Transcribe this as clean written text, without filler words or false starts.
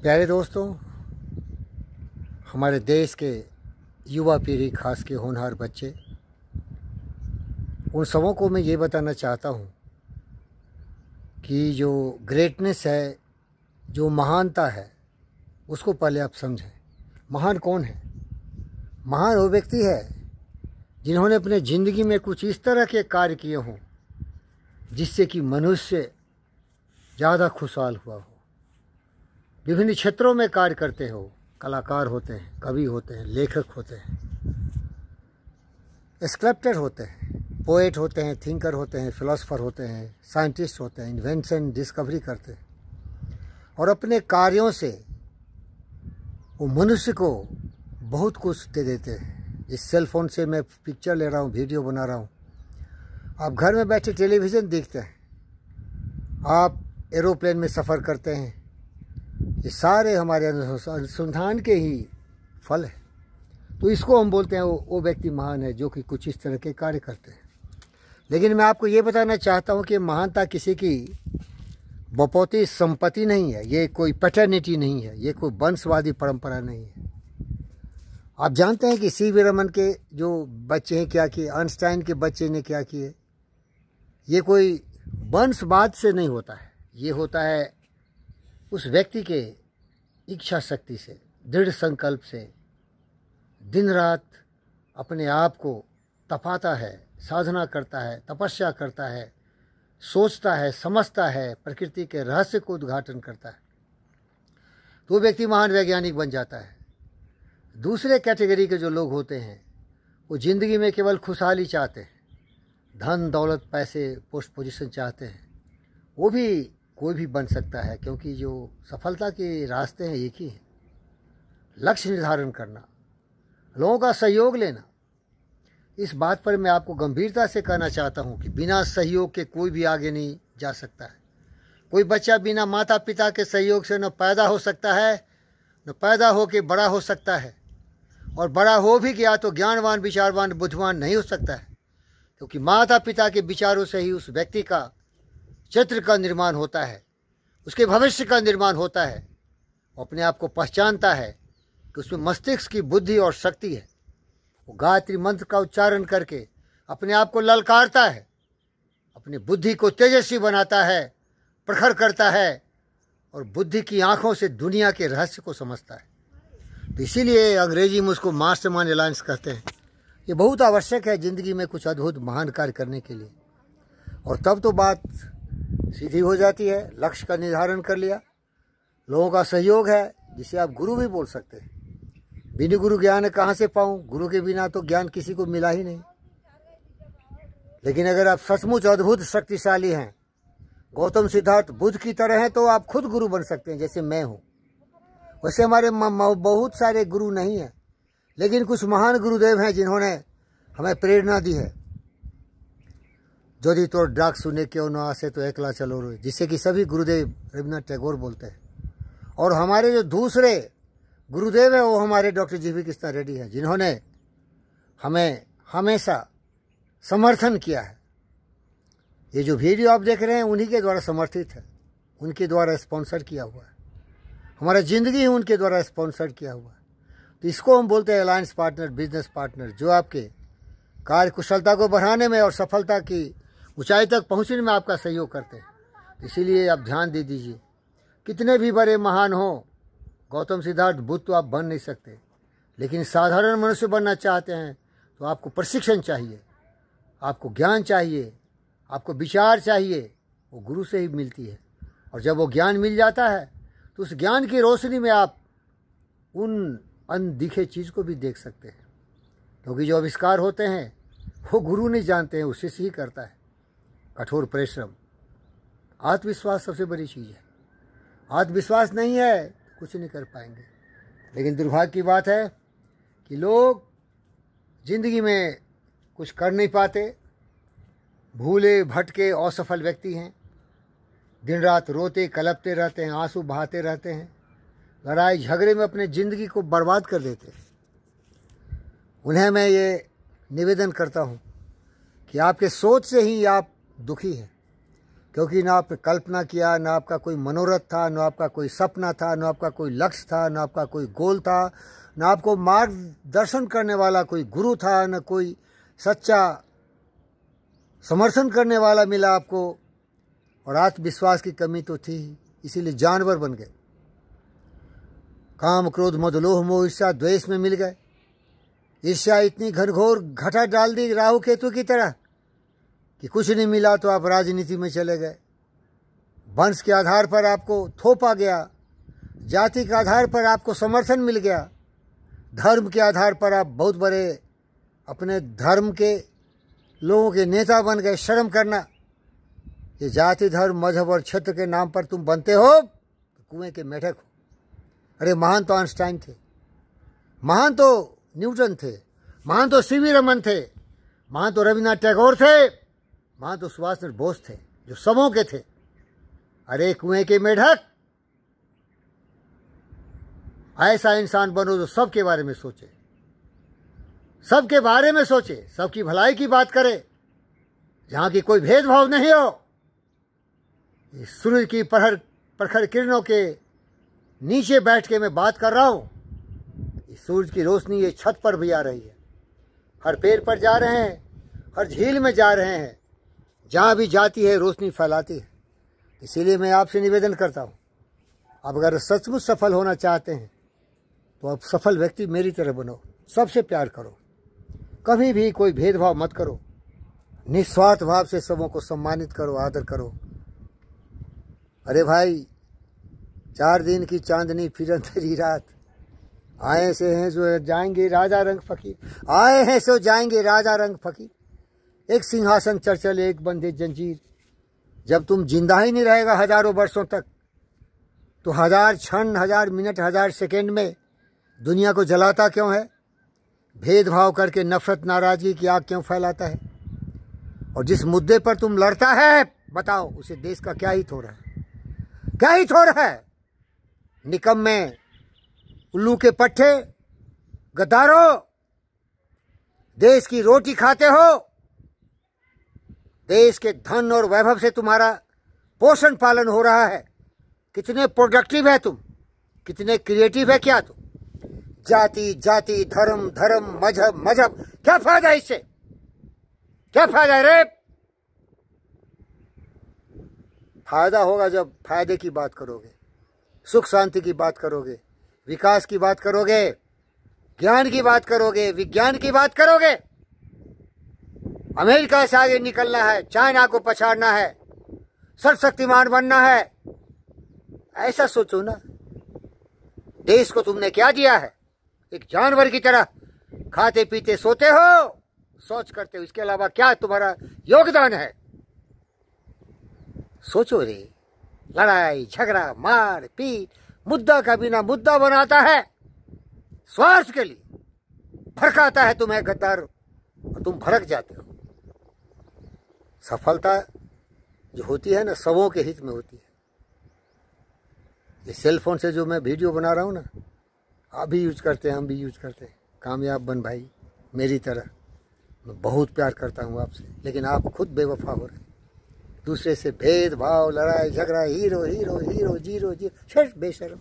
प्यारे दोस्तों, हमारे देश के युवा पीढ़ी, खास के होनहार बच्चे, उन सबों को मैं ये बताना चाहता हूँ कि जो ग्रेटनेस है, जो महानता है, उसको पहले आप समझें। महान कौन है? महान वो व्यक्ति है जिन्होंने अपने ज़िंदगी में कुछ इस तरह के कार्य किए हों जिससे कि मनुष्य ज़्यादा खुशहाल हुआ हो। विभिन्न क्षेत्रों में कार्य करते हो, कलाकार होते हैं, कवि होते हैं, लेखक होते हैं, स्कल्प्टर होते हैं, पोएट होते हैं, थिंकर होते हैं, फिलोसोफर होते हैं, साइंटिस्ट होते हैं, इन्वेंशन डिस्कवरी करते हैं और अपने कार्यों से वो मनुष्य को बहुत कुछ दे देते हैं। इस सेल फोन से मैं पिक्चर ले रहा हूँ, वीडियो बना रहा हूँ, आप घर में बैठे टेलीविज़न देखते हैं, आप एरोप्लेन में सफ़र करते हैं, ये सारे हमारे अनुसंधान के ही फल है। तो इसको हम बोलते हैं वो व्यक्ति महान है जो कि कुछ इस तरह के कार्य करते हैं। लेकिन मैं आपको ये बताना चाहता हूँ कि महानता किसी की बपौती संपत्ति नहीं है, ये कोई पैटर्निटी नहीं है, ये कोई वंशवादी परंपरा नहीं है। आप जानते हैं कि सी.वी. रमन के जो बच्चे हैं क्या किए, आइंस्टाइन के बच्चे ने क्या किए, ये कोई वंशवाद से नहीं होता है, ये होता है उस व्यक्ति के इच्छा शक्ति से, दृढ़ संकल्प से। दिन रात अपने आप को तपाता है, साधना करता है, तपस्या करता है, सोचता है, समझता है, प्रकृति के रहस्य को उद्घाटन करता है, तो वो व्यक्ति महान वैज्ञानिक बन जाता है। दूसरे कैटेगरी के जो लोग होते हैं वो ज़िंदगी में केवल खुशहाली चाहते हैं, धन दौलत पैसे पोस्ट पोजीशन चाहते हैं। वो भी कोई भी बन सकता है, क्योंकि जो सफलता के रास्ते हैं एक ही है, लक्ष्य निर्धारण करना, लोगों का सहयोग लेना। इस बात पर मैं आपको गंभीरता से कहना चाहता हूं कि बिना सहयोग के कोई भी आगे नहीं जा सकता है। कोई बच्चा बिना माता पिता के सहयोग से न पैदा हो सकता है, न पैदा हो के बड़ा हो सकता है, और बड़ा हो भी गया तो ज्ञानवान, विचारवान, बुद्धिमान नहीं हो सकता है, क्योंकि माता पिता के विचारों से ही उस व्यक्ति का चरित्र का निर्माण होता है, उसके भविष्य का निर्माण होता है। वो अपने आप को पहचानता है कि उसमें मस्तिष्क की बुद्धि और शक्ति है। वो गायत्री मंत्र का उच्चारण करके अपने आप को ललकारता है, अपनी बुद्धि को तेजस्वी बनाता है, प्रखर करता है और बुद्धि की आंखों से दुनिया के रहस्य को समझता है। तो इसीलिए अंग्रेजी में उसको मास्टरमाइंड अलायंस कहते हैं। ये बहुत आवश्यक है ज़िंदगी में कुछ अद्भुत महान कार्य करने के लिए, और तब तो बात सीधी हो जाती है। लक्ष्य का निर्धारण कर लिया, लोगों का सहयोग है, जिसे आप गुरु भी बोल सकते हैं। बिना गुरु ज्ञान कहाँ से पाऊँ? गुरु के बिना तो ज्ञान किसी को मिला ही नहीं। लेकिन अगर आप सचमुच अद्भुत शक्तिशाली हैं, गौतम सिद्धार्थ बुद्ध की तरह हैं, तो आप खुद गुरु बन सकते हैं, जैसे मैं हूँ। वैसे हमारे बहुत सारे गुरु नहीं हैं, लेकिन कुछ महान गुरुदेव हैं जिन्होंने हमें प्रेरणा दी है। यदि तो डाक सुने क्यों न आसे तो एकला चलो रो, जिससे कि सभी गुरुदेव रविन्द्रनाथ टैगोर बोलते हैं। और हमारे जो दूसरे गुरुदेव हैं वो हमारे डॉक्टर जी.वी. कृष्णा रेड्डी हैं, जिन्होंने हमें हमेशा समर्थन किया है। ये जो वीडियो आप देख रहे हैं उन्हीं के द्वारा समर्थित है, उनके द्वारा स्पॉन्सर किया हुआ है, हमारा ज़िंदगी ही उनके द्वारा स्पॉन्सर किया हुआ है। तो इसको हम बोलते हैं अलायंस पार्टनर, बिजनेस पार्टनर, जो आपके कार्य कुशलता को बढ़ाने में और सफलता की ऊंचाई तक पहुंचने में आपका सहयोग करते हैं। इसीलिए आप ध्यान दे दीजिए, कितने भी बड़े महान हो, गौतम सिद्धार्थ बुद्ध तो आप बन नहीं सकते, लेकिन साधारण मनुष्य बनना चाहते हैं तो आपको प्रशिक्षण चाहिए, आपको ज्ञान चाहिए, आपको विचार चाहिए। वो गुरु से ही मिलती है, और जब वो ज्ञान मिल जाता है तो उस ज्ञान की रोशनी में आप उन अनदिखे चीज़ को भी देख सकते हैं, क्योंकि जो आविष्कार होते हैं वो गुरु नहीं जानते हैं, उससे ही करता है। कठोर परिश्रम, आत्मविश्वास सबसे बड़ी चीज़ है। आत्मविश्वास नहीं है तो कुछ नहीं कर पाएंगे। लेकिन दुर्भाग्य की बात है कि लोग ज़िंदगी में कुछ कर नहीं पाते, भूले भटके असफल व्यक्ति हैं, दिन रात रोते कलपते रहते हैं, आंसू बहाते रहते हैं, लड़ाई झगड़े में अपने ज़िंदगी को बर्बाद कर देते हैं। उन्हें मैं ये निवेदन करता हूँ कि आपके सोच से ही आप दुखी हैं, क्योंकि ना आपने कल्पना किया, ना आपका कोई मनोरथ था, ना आपका कोई सपना था, ना आपका कोई लक्ष्य था, ना आपका कोई गोल था, ना आपको मार्गदर्शन करने वाला कोई गुरु था, ना कोई सच्चा समर्थन करने वाला मिला आपको। और आत्मविश्वास की कमी तो थी, इसीलिए जानवर बन गए। काम, क्रोध, मद, लोभ, मोह, ईर्ष्या, द्वेष में मिल गए। ईर्ष्या इतनी घनघोर घटा डाल दी राहु केतु की तरह कि कुछ नहीं मिला तो आप राजनीति में चले गए। वंश के आधार पर आपको थोपा गया, जाति के आधार पर आपको समर्थन मिल गया, धर्म के आधार पर आप बहुत बड़े अपने धर्म के लोगों के नेता बन गए। शर्म करना, ये जाति, धर्म, मजहब और क्षेत्र के नाम पर तुम बनते हो तो कुएं के मेढक हो। अरे महान तो आइंस्टाइन थे, महान तो न्यूटन थे, महान तो सीवी रमन थे, महान तो रविन्द्रनाथ टैगोर थे, महान तो सुभाष चंद्र बोस थे, जो सबों के थे। अरे कुएं के मेढक, ऐसा इंसान बनो जो सबके बारे में सोचे, सबके बारे में सोचे, सबकी भलाई की बात करे, जहां की कोई भेदभाव नहीं हो। इस सूर्य की प्रखर किरणों के नीचे बैठ के मैं बात कर रहा हूं। इस सूरज की रोशनी ये छत पर भी आ रही है, हर पेड़ पर जा रहे हैं, हर झील में जा रहे हैं, जहां भी जाती है रोशनी फैलाती है। इसीलिए मैं आपसे निवेदन करता हूं, आप अगर सचमुच सफल होना चाहते हैं तो आप सफल व्यक्ति मेरी तरह बनो। सबसे प्यार करो, कभी भी कोई भेदभाव मत करो, निस्वार्थ भाव से सबों को सम्मानित करो, आदर करो। अरे भाई, 4 दिन की चांदनी फिर अंधेरी रात, आए से हैं जो जाएंगे राजा रंग फकीर, आए हैं सो जाएंगे राजा रंग फकीर। एक सिंहासन चर्चल, एक बंधे जंजीर। जब तुम जिंदा ही नहीं रहेगा हजारों वर्षों तक, तो 1000 क्षण, 1000 मिनट, 1000 सेकेंड में दुनिया को जलाता क्यों है? भेदभाव करके नफरत, नाराजगी की आग क्यों फैलाता है? और जिस मुद्दे पर तुम लड़ता है, बताओ उसे देश का क्या हित हो रहा है? क्या हित हो रहा है? निकम्मे, उल्लू के पट्टे, गद्दारों, देश की रोटी खाते हो, देश के धन और वैभव से तुम्हारा पोषण पालन हो रहा है। कितने प्रोडक्टिव है तुम, कितने क्रिएटिव है क्या तुम? जाति जाति, धर्म धर्म, मजहब मजहब, क्या फायदा इससे? क्या फायदा है रे? फायदा होगा जब फायदे की बात करोगे, सुख शांति की बात करोगे, विकास की बात करोगे, ज्ञान की बात करोगे, विज्ञान की बात करोगे। अमेरिका से आगे निकलना है, चाइना को पछाड़ना है, सर्वशक्तिमान बनना है, ऐसा सोचो ना। देश को तुमने क्या दिया है? एक जानवर की तरह खाते पीते सोते हो, सोच करते हो, इसके अलावा क्या तुम्हारा योगदान है? सोचो रे। लड़ाई झगड़ा, मार पीट, मुद्दा का बिना मुद्दा बनाता है, स्वार्थ के लिए भड़काता है तुम्हें गद्दार, और तुम भड़क जाते हो। सफलता जो होती है ना, सबों के हित में होती है। ये सेल फोन से जो मैं वीडियो बना रहा हूँ ना, आप भी यूज करते हैं, हम भी यूज करते हैं। कामयाब बन भाई मेरी तरह। मैं बहुत प्यार करता हूँ आपसे, लेकिन आप खुद बेवफा हो रहे हैं। दूसरे से भेदभाव, लड़ाई झगड़ा, hero hero hero, zero zero, बेशर्म।